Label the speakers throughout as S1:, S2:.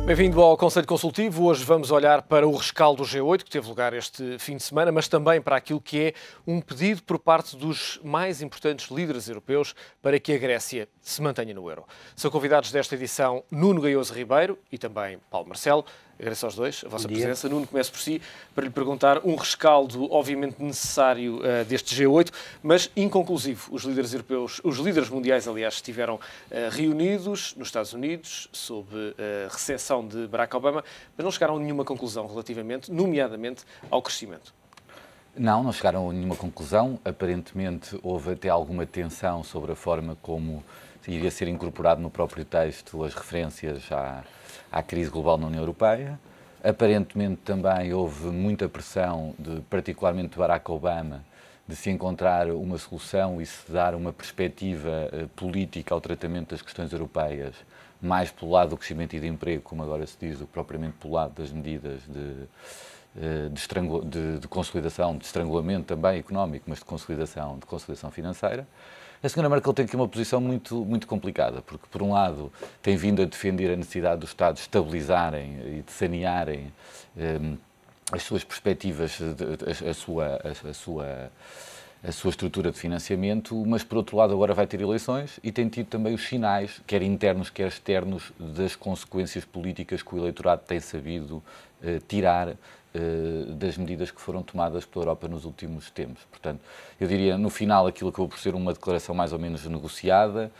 S1: Bem-vindo ao Conselho Consultivo. Hoje vamos olhar para o rescaldo do G8, que teve lugar este fim de semana, mas também para aquilo que é um pedido por parte dos mais importantes líderes europeus para que a Grécia se mantenha no euro. São convidados desta edição Nuno Gaioso Ribeiro e também Paulo Marcelo. Agradeço aos dois a vossa presença. Nuno, começo por si para lhe perguntar um rescaldo, obviamente necessário, deste G8, mas inconclusivo. Os líderes europeus, os líderes mundiais, aliás, estiveram reunidos nos Estados Unidos sob a recepção de Barack Obama, mas não chegaram a nenhuma conclusão relativamente, nomeadamente, ao crescimento.
S2: Não chegaram a nenhuma conclusão. Aparentemente houve até alguma tensão sobre a forma como iria ser incorporado no próprio texto as referências à crise global na União Europeia. Aparentemente também houve muita pressão, particularmente de Barack Obama, de se encontrar uma solução e se dar uma perspectiva política ao tratamento das questões europeias, mais pelo lado do crescimento e do emprego, como agora se diz, do que propriamente pelo lado das medidas de consolidação, de estrangulamento também económico, mas de consolidação financeira. A senhora Merkel tem aqui uma posição muito complicada, porque, por um lado, tem vindo a defender a necessidade dos Estados estabilizarem e de sanearem as suas perspectivas, a sua estrutura de financiamento, mas, por outro lado, agora vai ter eleições e tem tido também os sinais, quer internos, quer externos, das consequências políticas que o eleitorado tem sabido tirar das medidas que foram tomadas pela Europa nos últimos tempos. Portanto, eu diria, no final, aquilo acabou por ser uma declaração mais ou menos negociada.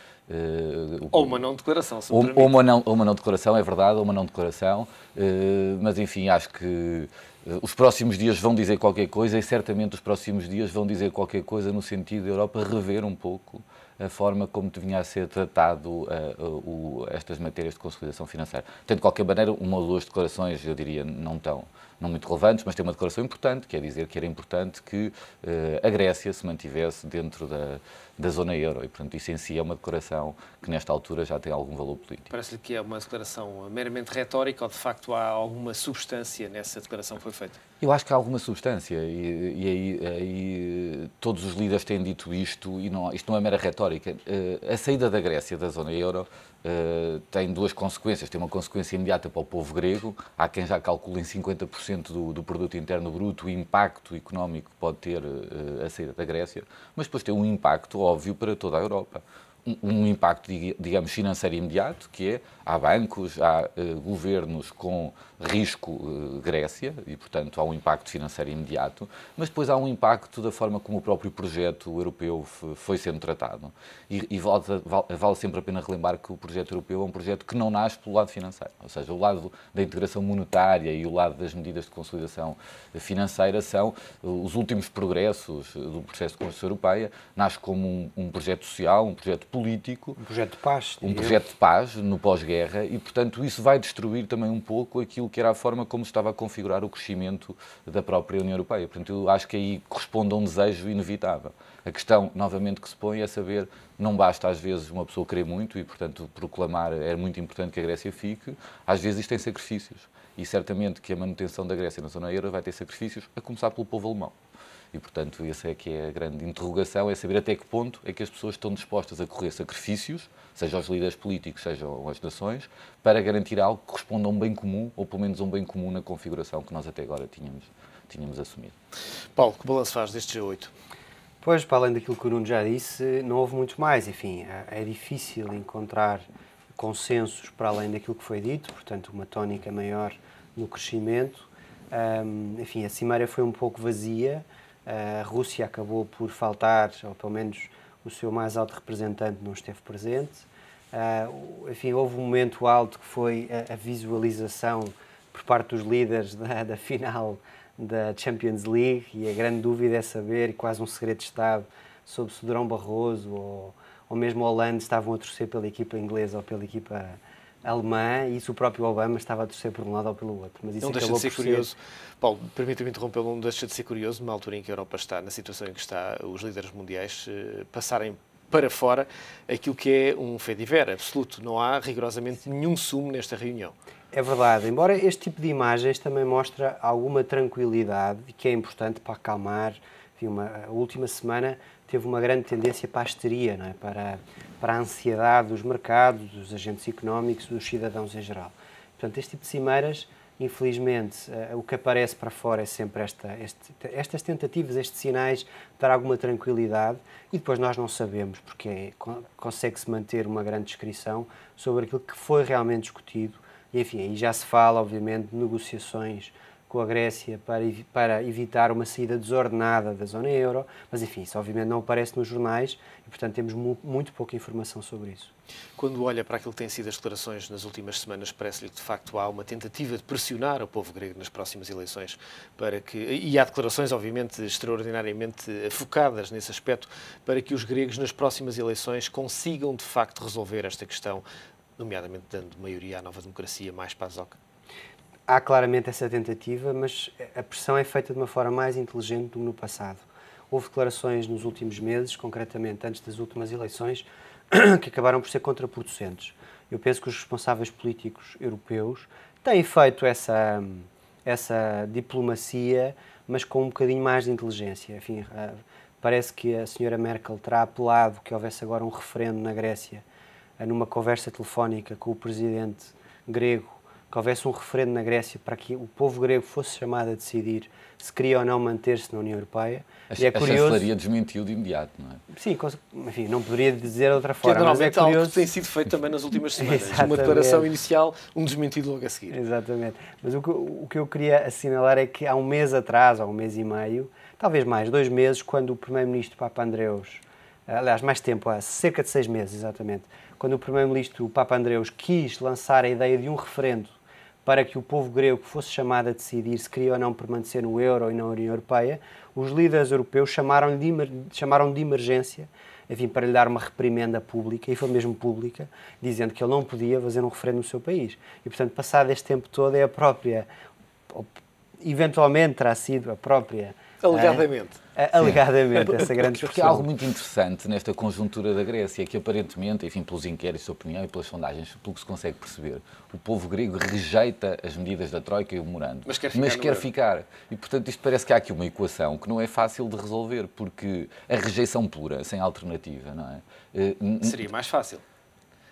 S1: Ou uma não declaração, se me permite.
S2: Ou uma não declaração, é verdade, ou uma não declaração, mas enfim, acho que os próximos dias vão dizer qualquer coisa e certamente os próximos dias vão dizer qualquer coisa no sentido da Europa rever um pouco a forma como vinha a ser tratado estas matérias de consolidação financeira. Tem, de qualquer maneira, uma ou duas declarações, eu diria, não muito relevantes, mas tem uma declaração importante, quer dizer que era importante que a Grécia se mantivesse dentro da zona euro e, portanto, isso em si é uma declaração que, nesta altura, já tem algum valor político.
S1: Parece-lhe que é uma declaração meramente retórica ou, de facto, há alguma substância nessa declaração que foi feita?
S2: Eu acho que há alguma substância e aí todos os líderes têm dito isto e isto não é mera retórica. A saída da Grécia da zona euro tem duas consequências. Tem uma consequência imediata para o povo grego. Há quem já calcule em 50% do produto interno bruto o impacto económico que pode ter a saída da Grécia, mas depois tem um impacto óbvio para toda a Europa. Um impacto, digamos, financeiro imediato, que é, há bancos, há governos com risco Grécia, e, portanto, há um impacto financeiro imediato, mas depois há um impacto da forma como o próprio projeto europeu foi sendo tratado. E vale sempre a pena relembrar que o projeto europeu é um projeto que não nasce pelo lado financeiro, ou seja, o lado da integração monetária e o lado das medidas de consolidação financeira são os últimos progressos do processo de construção europeia, nasce como um projeto social, um projeto político,
S3: um projeto de paz,
S2: um projeto de paz no pós-guerra e, portanto, isso vai destruir também um pouco aquilo que era a forma como estava a configurar o crescimento da própria União Europeia. Portanto, eu acho que aí corresponde a um desejo inevitável. A questão, novamente, que se põe é saber, não basta às vezes uma pessoa querer muito e, portanto, proclamar é muito importante que a Grécia fique, às vezes isto tem sacrifícios. E certamente que a manutenção da Grécia na zona euro vai ter sacrifícios, a começar pelo povo alemão. E, portanto, essa é que é a grande interrogação, é saber até que ponto é que as pessoas estão dispostas a correr sacrifícios, seja os líderes políticos, sejam as nações, para garantir algo que corresponda a um bem comum, ou pelo menos a um bem comum na configuração que nós até agora tínhamos assumido.
S1: Paulo, que balanço faz deste G8?
S3: Pois, para além daquilo que o Nuno já disse, não houve muito mais. Enfim, é difícil encontrar consensos para além daquilo que foi dito, portanto, uma tónica maior no crescimento. Enfim, a cimeira foi um pouco vazia. A Rússia acabou por faltar, ou pelo menos o seu mais alto representante não esteve presente. Enfim, houve um momento alto que foi a visualização por parte dos líderes da final da Champions League e a grande dúvida é saber, quase um segredo de Estado, sobre se o Durão Barroso ou mesmo o Hollande estavam a torcer pela equipa inglesa ou pela equipa alemã e se o próprio Obama estava a torcer por um lado ou pelo outro. Mas isso
S1: não deixa de ser curioso. Paulo, permita-me interrompê-lo, não deixa de ser curioso, numa altura em que a Europa está na situação em que está, os líderes mundiais passarem para fora aquilo que é um fait divers absoluto. Não há rigorosamente nenhum sumo nesta reunião.
S3: É verdade, embora este tipo de imagens também mostra alguma tranquilidade, que é importante para acalmar. Enfim, a última semana teve uma grande tendência para a histeria, não é? para a ansiedade dos mercados, dos agentes económicos, dos cidadãos em geral. Portanto, este tipo de cimeiras, infelizmente, o que aparece para fora é sempre estas tentativas, estes sinais de dar alguma tranquilidade, e depois nós não sabemos, porque consegue-se manter uma grande descrição sobre aquilo que foi realmente discutido. E, enfim, aí já se fala, obviamente, de negociações com a Grécia para evitar uma saída desordenada da zona euro, mas, enfim, isso obviamente não aparece nos jornais e, portanto, temos muito pouca informação sobre isso.
S1: Quando olha para aquilo que têm sido as declarações nas últimas semanas, parece-lhe que, de facto, há uma tentativa de pressionar o povo grego nas próximas eleições para que... E há declarações, obviamente, extraordinariamente focadas nesse aspecto, para que os gregos, nas próximas eleições, consigam, de facto, resolver esta questão, nomeadamente dando maioria à nova democracia mais PASOK.
S3: Há claramente essa tentativa, mas a pressão é feita de uma forma mais inteligente do que no passado. Houve declarações nos últimos meses, concretamente antes das últimas eleições, que acabaram por ser contraproducentes. Eu penso que os responsáveis políticos europeus têm feito essa diplomacia, mas com um bocadinho mais de inteligência. Enfim, parece que a senhora Merkel terá apelado que houvesse agora um referendo na Grécia, numa conversa telefónica com o presidente grego, que houvesse um referendo na Grécia para que o povo grego fosse chamado a decidir se queria ou não manter-se na União Europeia.
S2: A chancelaria desmentiu de imediato, não é?
S3: Sim, enfim, não poderia dizer de outra forma.
S1: Que é normalmente
S3: algo
S1: que tem sido feito também nas últimas semanas.
S3: Exatamente.
S1: Uma declaração inicial, um desmentido logo a seguir.
S3: Exatamente. Mas o que eu queria assinalar é que há um mês atrás, ou um mês e meio, talvez mais, 2 meses, quando o primeiro-ministro Papandreous, aliás, mais tempo, há cerca de 6 meses, exatamente, quando o primeiro-ministro Papandreous quis lançar a ideia de um referendo para que o povo grego fosse chamado a decidir se queria ou não permanecer no euro e na União Europeia, os líderes europeus chamaram de emergência, enfim, para lhe dar uma reprimenda pública, e foi mesmo pública, dizendo que ele não podia fazer um referendo no seu país. E, portanto, passado este tempo todo, é a própria, eventualmente terá sido a própria...
S1: Alegadamente.
S3: Alegadamente, essa grande discussão.
S2: Porque há algo muito interessante nesta conjuntura da Grécia, que aparentemente, enfim, pelos inquéritos de opinião e pelas sondagens, pelo que se consegue perceber, o povo grego rejeita as medidas da Troika e o memorando,
S1: mas
S2: quer ficar. E, portanto, isto parece que há aqui uma equação que não é fácil de resolver, porque a rejeição pura, sem alternativa, não é?
S1: Seria mais fácil.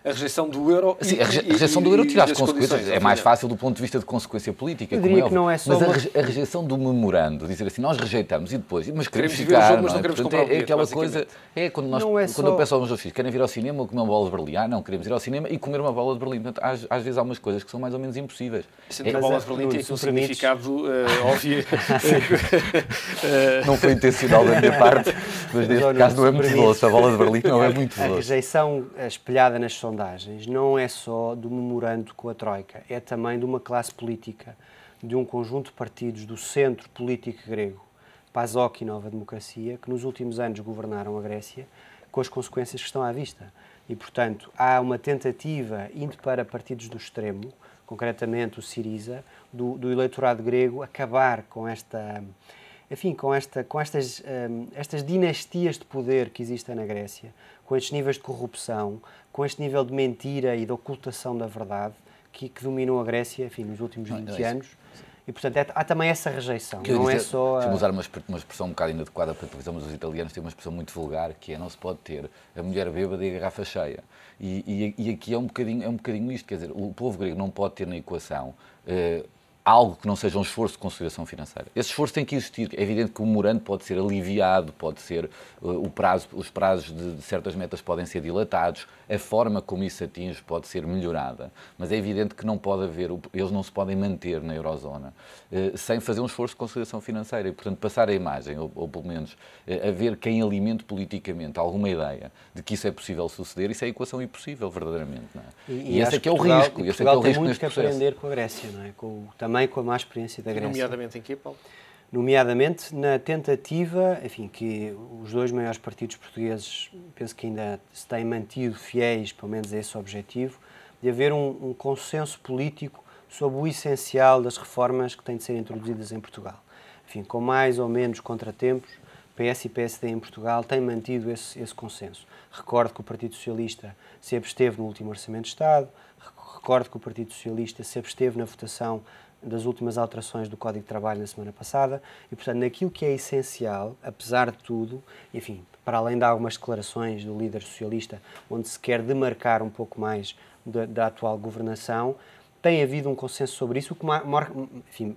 S1: A rejeição do euro...
S2: Sim, a rejeição do euro tira as consequências. É mais fácil do ponto de vista de consequência política, como é óbvio.
S3: Não é só
S2: mas a rejeição do memorando, dizer assim, nós rejeitamos e depois, mas queremos
S1: ficar,
S2: ficar,
S1: jogo, mas não queremos comprar o bilhete,
S2: aquela coisa, quando eu peço aos meus filhos, querem vir ao cinema ou comer uma bola de Berlim? Não, queremos ir ao cinema e comer uma bola de Berlim. Portanto, às vezes há umas coisas que são mais ou menos impossíveis.
S1: A bola de Berlim tem aqui um significado óbvio.
S2: Não foi intencional da minha parte, mas neste caso não é muito doce. A bola de Berlim não é muito doce.
S3: A rejeição espelhada nas sondagens não é só do memorando com a Troika, é também de uma classe política, de um conjunto de partidos do centro político grego, PASOK e Nova Democracia, que nos últimos anos governaram a Grécia, com as consequências que estão à vista. E, portanto, há uma tentativa, indo para partidos do extremo, concretamente o Syriza, do eleitorado grego, acabar com esta... Enfim, com estas dinastias de poder que existem na Grécia, com estes níveis de corrupção, com este nível de mentira e de ocultação da verdade que dominou a Grécia, enfim, nos últimos 20 anos. E, portanto, há também essa rejeição. Não é só...
S2: Deixa-me usar uma expressão um bocado inadequada para a televisão, mas os italianos têm uma expressão muito vulgar, que é: não se pode ter a mulher bêbada e a garrafa cheia. E aqui é um bocadinho isto, quer dizer, o povo grego não pode ter na equação algo que não seja um esforço de consolidação financeira. Esse esforço tem que existir. É evidente que o memorando pode ser aliviado, pode ser os prazos de certas metas podem ser dilatados, a forma como isso atinge pode ser melhorada, mas é evidente que não pode haver, eles não se podem manter na eurozona sem fazer um esforço de consolidação financeira e, portanto, passar a imagem, ou pelo menos haver quem alimente politicamente alguma ideia de que isso é possível suceder, isso é a equação impossível, verdadeiramente. Não é? E esse é que é o risco.
S3: Portugal tem muito que aprender com a Grécia, não é? Também com a má experiência da Grécia.
S1: Nomeadamente em quê, Paulo?
S3: Nomeadamente na tentativa, enfim, que os 2 maiores partidos portugueses, penso que ainda se têm mantido fiéis, pelo menos a esse objetivo, de haver um consenso político sobre o essencial das reformas que têm de ser introduzidas em Portugal. Enfim, com mais ou menos contratempos, PS e PSD em Portugal têm mantido esse consenso. Recordo que o Partido Socialista se absteve no último Orçamento de Estado, recordo que o Partido Socialista se absteve na votação das últimas alterações do Código de Trabalho na semana passada e, portanto, naquilo que é essencial, apesar de tudo, enfim, para além de algumas declarações do líder socialista, onde se quer demarcar um pouco mais da atual governação, tem havido um consenso sobre isso, o que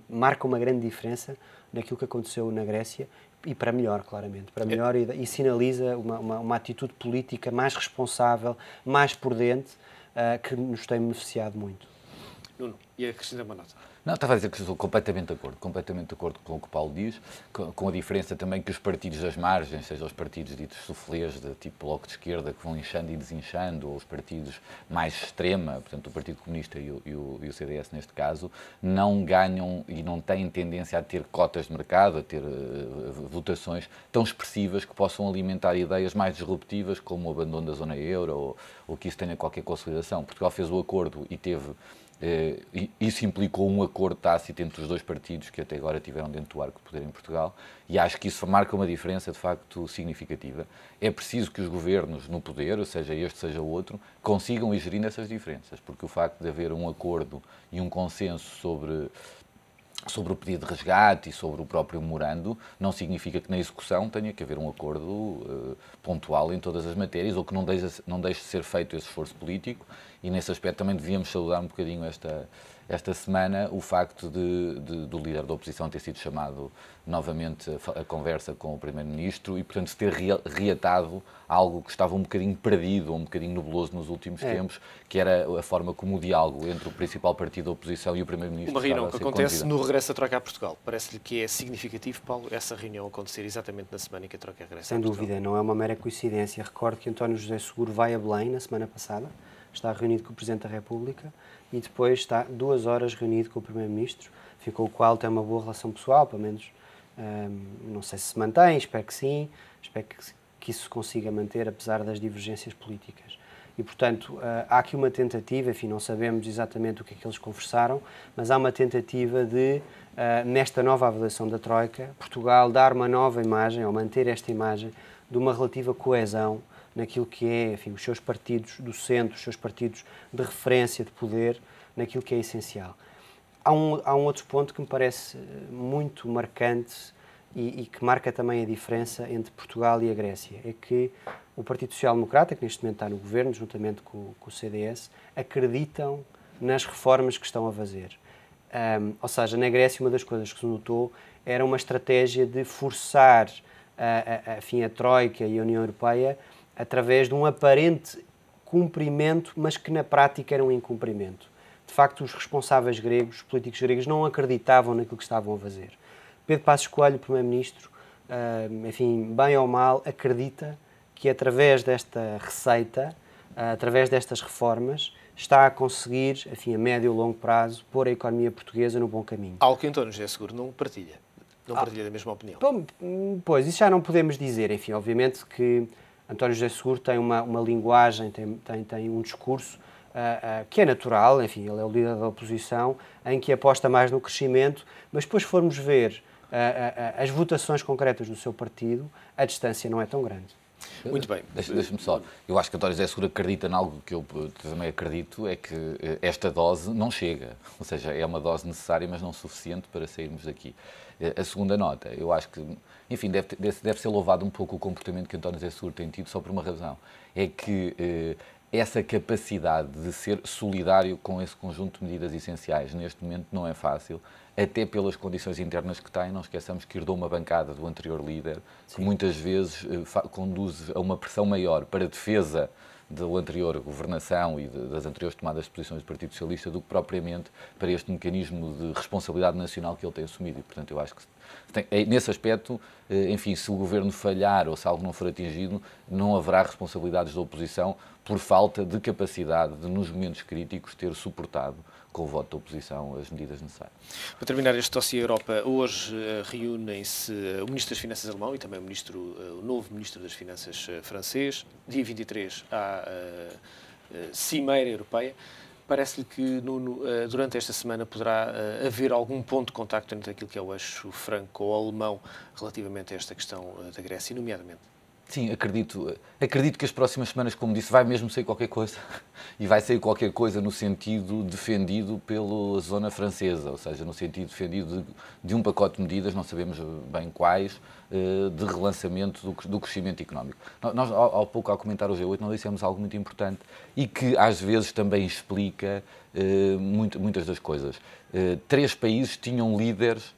S3: marca uma grande diferença naquilo que aconteceu na Grécia, e para melhor, claramente, para melhor, e sinaliza uma atitude política mais responsável, mais prudente, que nos tem beneficiado muito.
S1: Nuno, e a Cristina Manota?
S2: Não, estava a dizer que estou completamente de acordo com o que o Paulo diz, com a diferença também que os partidos das margens, seja os partidos ditos suflês, de tipo Bloco de Esquerda, que vão inchando e desinchando, ou os partidos mais extrema, portanto o Partido Comunista e o CDS neste caso, não ganham e não têm tendência a ter cotas de mercado, a ter votações tão expressivas que possam alimentar ideias mais disruptivas, como o abandono da zona euro, ou que isso tenha qualquer consolidação. Portugal fez o acordo e teve... Isso implicou um acordo tácito entre os dois partidos que até agora tiveram dentro do arco de poder em Portugal, e acho que isso marca uma diferença de facto significativa. É preciso que os governos no poder, seja este, seja o outro, consigam ir gerindo essas diferenças, porque o facto de haver um acordo e um consenso sobre o pedido de resgate e sobre o próprio memorando, não significa que na execução tenha que haver um acordo pontual em todas as matérias, ou que não deixe de ser feito esse esforço político, e nesse aspecto também devíamos saudar um bocadinho esta semana o facto do líder da oposição ter sido chamado novamente a conversa com o Primeiro-Ministro e, portanto, se ter reatado algo que estava um bocadinho perdido, um bocadinho nebuloso nos últimos tempos, que era a forma como o diálogo entre o principal partido da oposição e o Primeiro-Ministro
S1: uma reunião que acontece no regresso da Troika a Portugal. Parece-lhe que é significativo, Paulo, essa reunião acontecer exatamente na semana em que a Troika regressa a Portugal?
S3: Sem dúvida, não é uma mera coincidência. Recordo que António José Seguro vai a Belém na semana passada, está reunido com o Presidente da República e depois está 2 horas reunido com o Primeiro-Ministro, com o qual tem uma boa relação pessoal, pelo menos, não sei se mantém, espero que sim, espero que isso se consiga manter, apesar das divergências políticas. E, portanto, há aqui uma tentativa, enfim, não sabemos exatamente o que é que eles conversaram, mas há uma tentativa de, nesta nova avaliação da Troika, Portugal dar uma nova imagem, ou manter esta imagem de uma relativa coesão naquilo que é, enfim, os seus partidos do centro, os seus partidos de referência, de poder, naquilo que é essencial. Há um outro ponto que me parece muito marcante e que marca também a diferença entre Portugal e a Grécia, é que o Partido Social Democrata, que neste momento está no governo, juntamente com o CDS, acreditam nas reformas que estão a fazer. Ou seja, na Grécia uma das coisas que se notou era uma estratégia de forçar a Troika e a União Europeia através de um aparente cumprimento, mas que na prática era um incumprimento. De facto, os responsáveis gregos, os políticos gregos, não acreditavam naquilo que estavam a fazer. Pedro Passos Coelho, o Primeiro-Ministro, enfim, bem ou mal, acredita que através desta receita, através destas reformas, está a conseguir, enfim, a médio e longo prazo, pôr a economia portuguesa no bom caminho.
S1: Algo que António José Seguro não partilha. Não partilha da mesma opinião.
S3: Bom, pois, isso já não podemos dizer. Enfim, obviamente que António José Seguro tem uma linguagem, tem um discurso que é natural, enfim, ele é o líder da oposição, em que aposta mais no crescimento, mas depois formos ver as votações concretas do seu partido, a distância não é tão grande.
S1: Muito bem.
S2: Deixa-me só. Eu acho que António José Seguro acredita em algo que eu também acredito, é que esta dose não chega. Ou seja, é uma dose necessária, mas não suficiente para sairmos daqui. A segunda nota, eu acho que, enfim, deve ser louvado um pouco o comportamento que António José Seguro tem tido, só por uma razão. É que essa capacidade de ser solidário com esse conjunto de medidas essenciais neste momento não é fácil, até pelas condições internas que tem. Não esqueçamos que herdou uma bancada do anterior líder, que muitas vezes conduz a uma pressão maior para a defesa da anterior governação e das anteriores tomadas de posições do Partido Socialista do que propriamente para este mecanismo de responsabilidade nacional que ele tem assumido. E, portanto, eu acho que nesse aspecto, enfim, se o governo falhar ou se algo não for atingido, não haverá responsabilidades da oposição por falta de capacidade de, nos momentos críticos, ter suportado com o voto da oposição as medidas necessárias.
S1: Para terminar este dossiê Europa, hoje reúnem-se o Ministro das Finanças alemão e também o novo Ministro das Finanças francês. Dia 23 há a Cimeira Europeia. Parece-lhe que durante esta semana poderá haver algum ponto de contacto entre aquilo que é o eixo franco-alemão relativamente a esta questão da Grécia, nomeadamente?
S2: Sim, acredito que as próximas semanas, como disse, vai mesmo sair qualquer coisa. E vai sair qualquer coisa no sentido defendido pela zona francesa, ou seja, no sentido defendido de um pacote de medidas, não sabemos bem quais, de relançamento do crescimento económico. Nós, ao pouco, ao comentar o G8, nós dissemos algo muito importante e que, às vezes, também explica muitas das coisas. 3 países tinham líderes,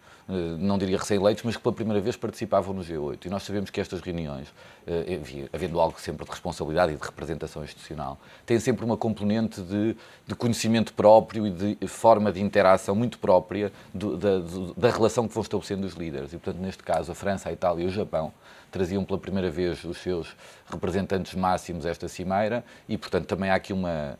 S2: não diria recém-eleitos, mas que pela primeira vez participavam no G8. E nós sabemos que estas reuniões, havendo algo sempre de responsabilidade e de representação institucional, têm sempre uma componente de conhecimento próprio e de forma de interação muito própria da relação que vão estabelecendo os líderes. E, portanto, neste caso, a França, a Itália e o Japão traziam pela primeira vez os seus representantes máximos a esta cimeira e, portanto, também há aqui uma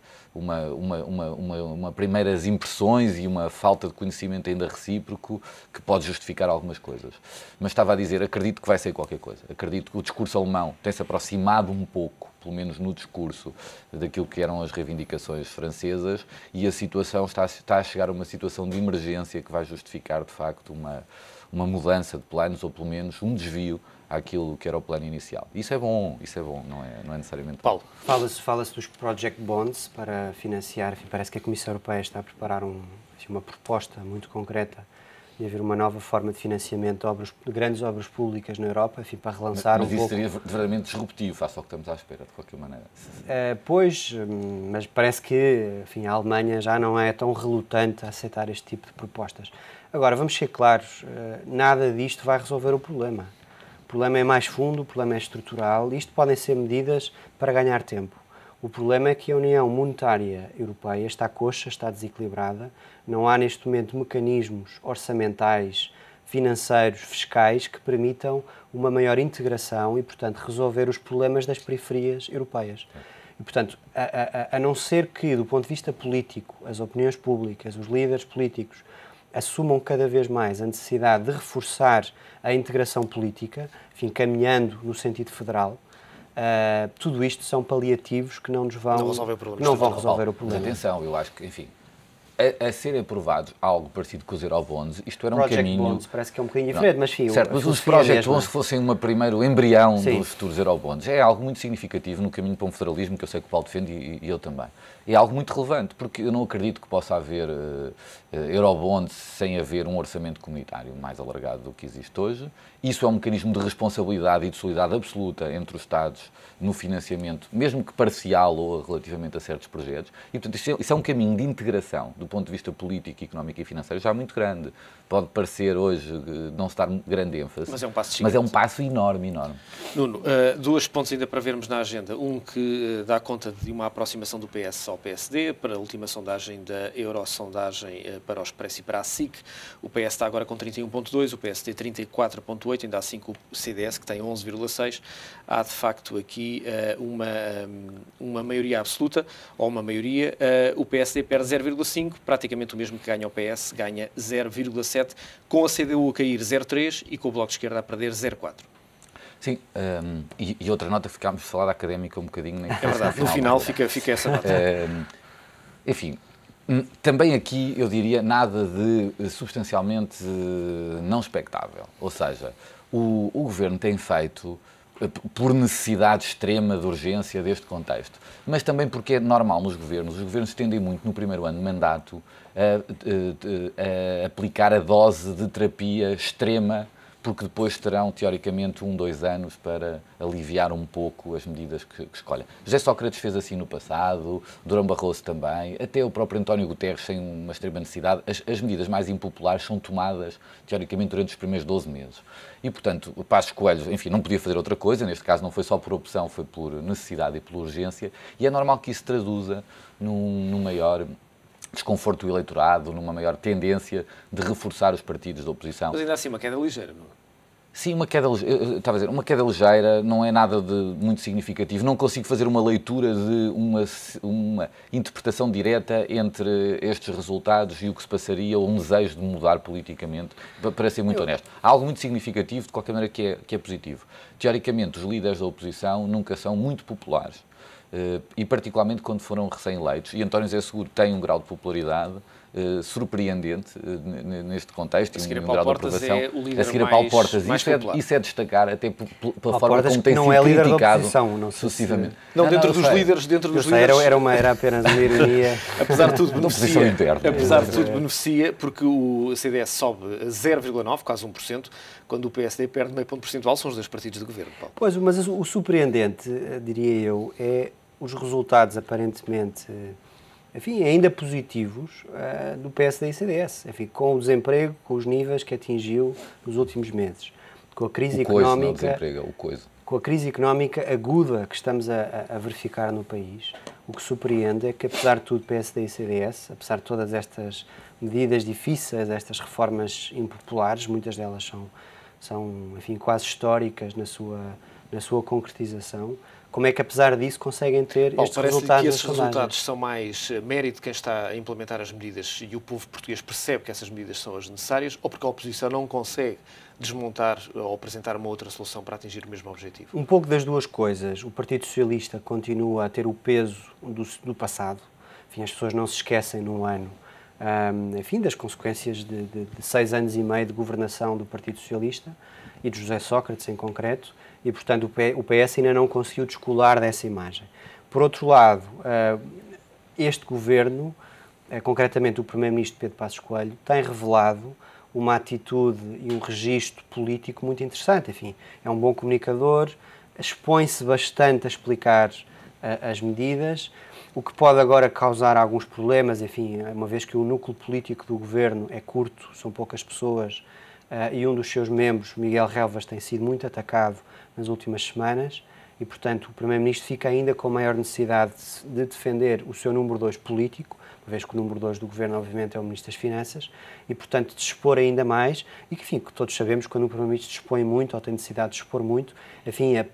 S2: primeiras impressões e uma falta de conhecimento ainda recíproco que pode justificar algumas coisas. Mas estava a dizer, acredito que vai ser qualquer coisa. Acredito que o discurso alemão tem-se aproximado um pouco, pelo menos no discurso, daquilo que eram as reivindicações francesas e a situação está a chegar a uma situação de emergência que vai justificar, de facto, uma mudança de planos ou, pelo menos, um desvio àquilo que era o plano inicial. Isso é bom, não é necessariamente...
S1: Paulo.
S3: Fala-se dos project bonds para financiar, enfim, parece que a Comissão Europeia está a preparar uma proposta muito concreta de haver uma nova forma de financiamento de grandes obras públicas na Europa, enfim, para relançar
S2: mas
S3: um pouco...
S2: Mas isso seria verdadeiramente disruptivo, face ao que estamos à espera, de qualquer maneira.
S3: Pois, mas parece que, enfim, a Alemanha já não é tão relutante a aceitar este tipo de propostas. Agora, vamos ser claros, nada disto vai resolver o problema. O problema é mais fundo, o problema é estrutural. Isto podem ser medidas para ganhar tempo. O problema é que a União Monetária Europeia está coxa, está desequilibrada. Não há neste momento mecanismos orçamentais, financeiros, fiscais que permitam uma maior integração e, portanto, resolver os problemas das periferias europeias. E, portanto, a não ser que, do ponto de vista político, as opiniões públicas, os líderes políticos, assumam cada vez mais a necessidade de reforçar a integração política, enfim, caminhando no sentido federal, tudo isto são paliativos que não nos vão resolver o problema.
S2: Mas atenção, eu acho que, enfim, a ser aprovado algo parecido com os Eurobonds, isto era
S3: Project
S2: um caminho...
S3: Bonds parece que é um bocadinho diferente, mas sim...
S2: Certo, mas os Project Bonds fossem um primeiro embrião dos futuros Eurobonds. É algo muito significativo no caminho para um federalismo que eu sei que o Paulo defende e eu também. É algo muito relevante, porque eu não acredito que possa haver Eurobonds sem haver um orçamento comunitário mais alargado do que existe hoje. Isso é um mecanismo de responsabilidade e de solidariedade absoluta entre os Estados no financiamento, mesmo que parcial ou relativamente a certos projetos. E, portanto, isso é um caminho de integração, do ponto de vista político, económico e financeiro, já muito grande. Pode parecer hoje não se dar grande ênfase,
S1: mas é um passo gigante.
S2: Mas é um passo enorme, enorme.
S1: Nuno, 2 pontos ainda para vermos na agenda. Um que dá conta de uma aproximação do PS ao PSD, para a última sondagem da Eurosondagem para o Expresso e para a SIC. O PS está agora com 31,2%, o PSD 34,8%, ainda assim com o CDS, que tem 11,6%. Há, de facto, aqui uma maioria absoluta, ou uma maioria. O PSD perde 0,5%, praticamente o mesmo que ganha o PS, ganha 0,7%, com a CDU a cair 0,3% e com o Bloco de Esquerda a perder 0,4%.
S2: Sim, e outra nota, ficámos a falar da académica um bocadinho.
S1: É verdade, no final fica essa nota.
S2: Enfim, também aqui eu diria nada de substancialmente não expectável. Ou seja, o Governo tem feito por necessidade extrema de urgência deste contexto, mas também porque é normal nos governos. Os governos tendem muito no primeiro ano de mandato a aplicar a dose de terapia extrema, porque depois terão, teoricamente, 2 anos para aliviar um pouco as medidas que escolhem. José Sócrates fez assim no passado, Durão Barroso também, até o próprio António Guterres sem uma extrema necessidade. As medidas mais impopulares são tomadas, teoricamente, durante os primeiros 12 meses. E, portanto, Passos Coelho, enfim, não podia fazer outra coisa, neste caso não foi só por opção, foi por necessidade e por urgência, e é normal que isso traduza num maior desconforto do eleitorado, numa maior tendência de reforçar os partidos da oposição.
S1: Mas ainda assim uma queda ligeira, não é?
S2: Sim, uma queda ligeira, não é nada de muito significativo. Não consigo fazer uma leitura de uma interpretação direta entre estes resultados e o que se passaria, ou um desejo de mudar politicamente, para ser muito honesto. Há algo muito significativo, de qualquer maneira, que é positivo. Teoricamente, os líderes da oposição nunca são muito populares. e particularmente quando foram recém-eleitos. E António José Seguro tem um grau de popularidade surpreendente neste contexto,
S1: e um
S2: grau de aprovação.
S1: A
S2: seguir a Paulo Portas, isso é destacar até pela forma como tem sido criticado sucessivamente.
S1: Não, dentro dos líderes,
S3: era apenas uma ironia.
S1: Apesar de tudo beneficia, porque o CDS sobe a 0,9, quase 1%, quando o PSD perde meio ponto percentual, são os dois partidos de governo, Paulo.
S3: Pois, mas o surpreendente, diria eu, é os resultados aparentemente, enfim, ainda positivos do PSD e CDS, enfim, com o desemprego, com os níveis que atingiu nos últimos meses, com a crise económica, com a crise económica aguda que estamos a verificar no país. O que surpreende é que, apesar de tudo, PSD e CDS, apesar de todas estas medidas difíceis, estas reformas impopulares, muitas delas são enfim, quase históricas na sua concretização, como é que, apesar disso, conseguem ter estes resultados?
S1: Que esses resultados são mais mérito de quem está a implementar as medidas e o povo português percebe que essas medidas são as necessárias, ou porque a oposição não consegue desmontar ou apresentar uma outra solução para atingir o mesmo objetivo?
S3: Um pouco das duas coisas. O Partido Socialista continua a ter o peso do passado. Enfim, as pessoas não se esquecem num ano enfim, das consequências de 6 anos e meio de governação do Partido Socialista e de José Sócrates em concreto, e, portanto, o PS ainda não conseguiu descolar dessa imagem. Por outro lado, este governo, concretamente o Primeiro-Ministro Pedro Passos Coelho, tem revelado uma atitude e um registro político muito interessante. Enfim, é um bom comunicador, expõe-se bastante a explicar as medidas, o que pode agora causar alguns problemas, enfim, uma vez que o núcleo político do governo é curto, são poucas pessoas, e um dos seus membros, Miguel Relvas, tem sido muito atacado nas últimas semanas e, portanto, o Primeiro-Ministro fica ainda com maior necessidade de defender o seu número 2 político, uma vez que o número 2 do Governo, obviamente, é o Ministro das Finanças, e, portanto, de expor ainda mais, e que, enfim, que todos sabemos que quando o Primeiro-Ministro dispõe muito ou tem necessidade de expor muito, enfim, a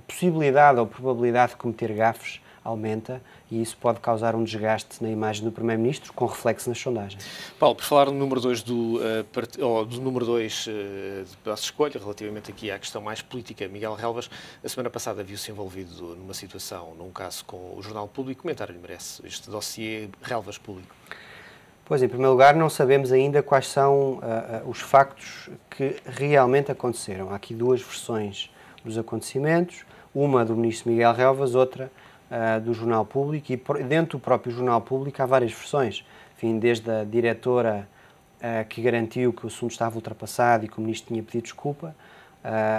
S3: possibilidade ou a probabilidade de cometer gafes aumenta e isso pode causar um desgaste na imagem do Primeiro-Ministro, com reflexo nas sondagens.
S1: Paulo, por falar no número 2 do número 2 de Passos Coelho, relativamente aqui à questão mais política, Miguel Relvas, a semana passada viu-se envolvido numa situação, num caso com o Jornal Público. Comentário lhe merece este dossiê Relvas Público?
S3: Pois, em primeiro lugar, não sabemos ainda quais são os factos que realmente aconteceram. Há aqui duas versões dos acontecimentos, uma do Ministro Miguel Relvas, outra do Jornal Público, e dentro do próprio Jornal Público há várias versões, enfim, desde a diretora que garantiu que o assunto estava ultrapassado e que o Ministro tinha pedido desculpa,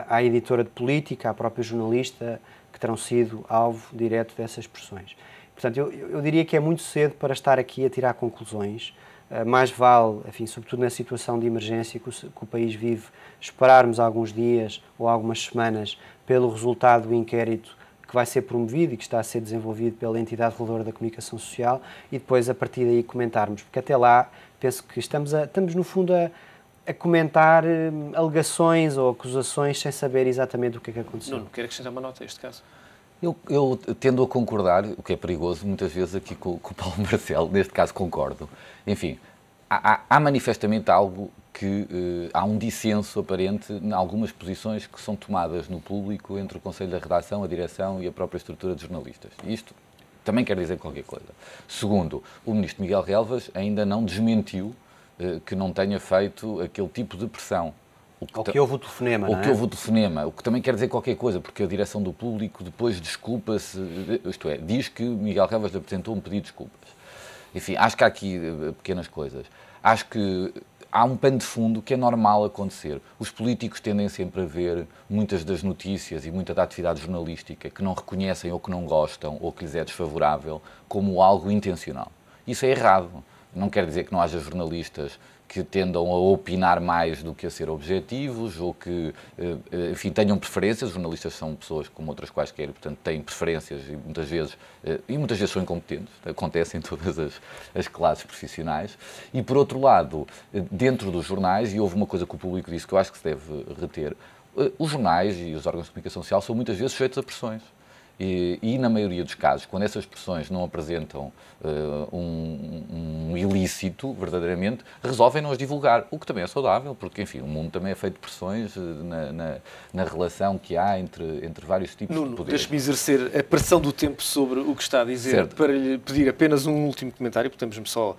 S3: à editora de política, à própria jornalista, que terão sido alvo direto dessas pressões. Portanto, eu diria que é muito cedo para estar aqui a tirar conclusões. Mais vale, enfim, sobretudo na situação de emergência que o país vive, esperarmos alguns dias ou algumas semanas pelo resultado do inquérito que vai ser promovido e que está a ser desenvolvido pela entidade reguladora da comunicação social e depois, a partir daí, comentarmos. Porque até lá, penso que estamos no fundo, a comentar alegações ou acusações sem saber exatamente o que é que aconteceu.
S1: Não quero acrescentar uma nota a este caso.
S2: Eu tendo a concordar, o que é perigoso, muitas vezes aqui com o Paulo Marcelo, neste caso concordo. Enfim, há manifestamente algo que há um dissenso aparente em algumas posições que são tomadas no público entre o Conselho da Redação, a direção e a própria estrutura de jornalistas. Isto também quer dizer qualquer coisa. Segundo, o Ministro Miguel Relvas ainda não desmentiu que não tenha feito aquele tipo de pressão.
S3: Ou que houve o telefonema, não é?
S2: Ou que houve o telefonema, o que também quer dizer qualquer coisa, porque a direção do público depois desculpa-se, isto é, diz que Miguel Relvas apresentou um pedido de desculpas. Enfim, acho que há aqui pequenas coisas. Acho que há um pano de fundo que é normal acontecer. Os políticos tendem sempre a ver muitas das notícias e muita da atividade jornalística que não reconhecem ou que não gostam ou que lhes é desfavorável como algo intencional. Isso é errado. Não quer dizer que não haja jornalistas que tendam a opinar mais do que a ser objetivos ou que, enfim, tenham preferências. Os jornalistas são pessoas como outras quaisquer, portanto, têm preferências e muitas vezes são incompetentes. Acontece em todas as classes profissionais. E, por outro lado, dentro dos jornais, e houve uma coisa que o público disse que eu acho que se deve reter, os jornais e os órgãos de comunicação social são muitas vezes sujeitos a pressões. E na maioria dos casos, quando essas pressões não apresentam um ilícito, verdadeiramente, resolvem não as divulgar, o que também é saudável, porque, enfim, o mundo também é feito de pressões na relação que há entre vários tipos de poderes.
S1: Deixe-me exercer a pressão do tempo sobre o que está a dizer, certo, para lhe pedir apenas um último comentário, porque temos só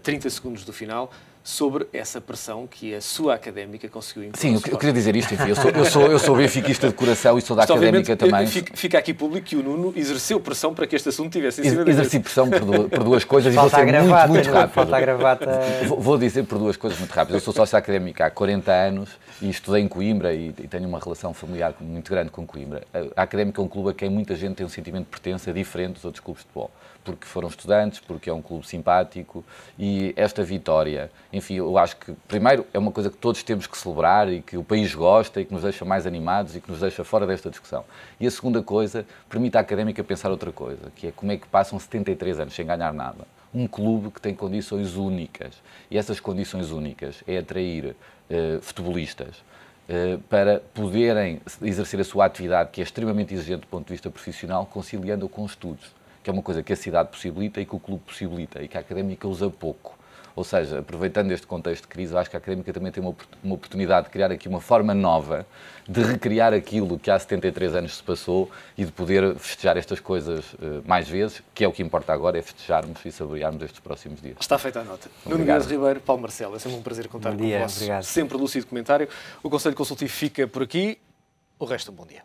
S1: 30 segundos do final, sobre essa pressão que a sua académica conseguiu impor.
S2: Sim, eu queria dizer isto, enfim, eu sou benfiquista de coração e sou da académica também.
S1: Fica aqui público que o Nuno exerceu pressão para que este assunto tivesse em cima da
S2: Exerci pressão por duas coisas
S3: e vou
S2: ser muito rápido.
S3: Falta a gravata.
S2: Vou dizer por duas coisas muito rápidas. Eu sou sócio académico há 40 anos e estudei em Coimbra e tenho uma relação familiar muito grande com Coimbra. A académica é um clube a quem muita gente tem um sentimento de pertença diferente dos outros clubes de futebol. Porque foram estudantes, porque é um clube simpático e esta vitória, enfim, eu acho que, primeiro, é uma coisa que todos temos que celebrar e que o país gosta e que nos deixa mais animados e que nos deixa fora desta discussão. E a segunda coisa, permite à académica pensar outra coisa, que é como é que passam 73 anos sem ganhar nada. Um clube que tem condições únicas e essas condições únicas é atrair futebolistas para poderem exercer a sua atividade, que é extremamente exigente do ponto de vista profissional, conciliando-o com estudos, que é uma coisa que a cidade possibilita e que o clube possibilita e que a académica usa pouco. Ou seja, aproveitando este contexto de crise, eu acho que a académica também tem uma oportunidade de criar aqui uma forma nova de recriar aquilo que há 73 anos se passou e de poder festejar estas coisas mais vezes, que é o que importa agora, é festejarmos e saborearmos estes próximos dias.
S1: Está feita a nota. Nuno Guedes Ribeiro, Paulo Marcelo, é sempre um prazer contar com o vosso sempre lúcido comentário. O Conselho Consultivo fica por aqui. O resto, um bom dia.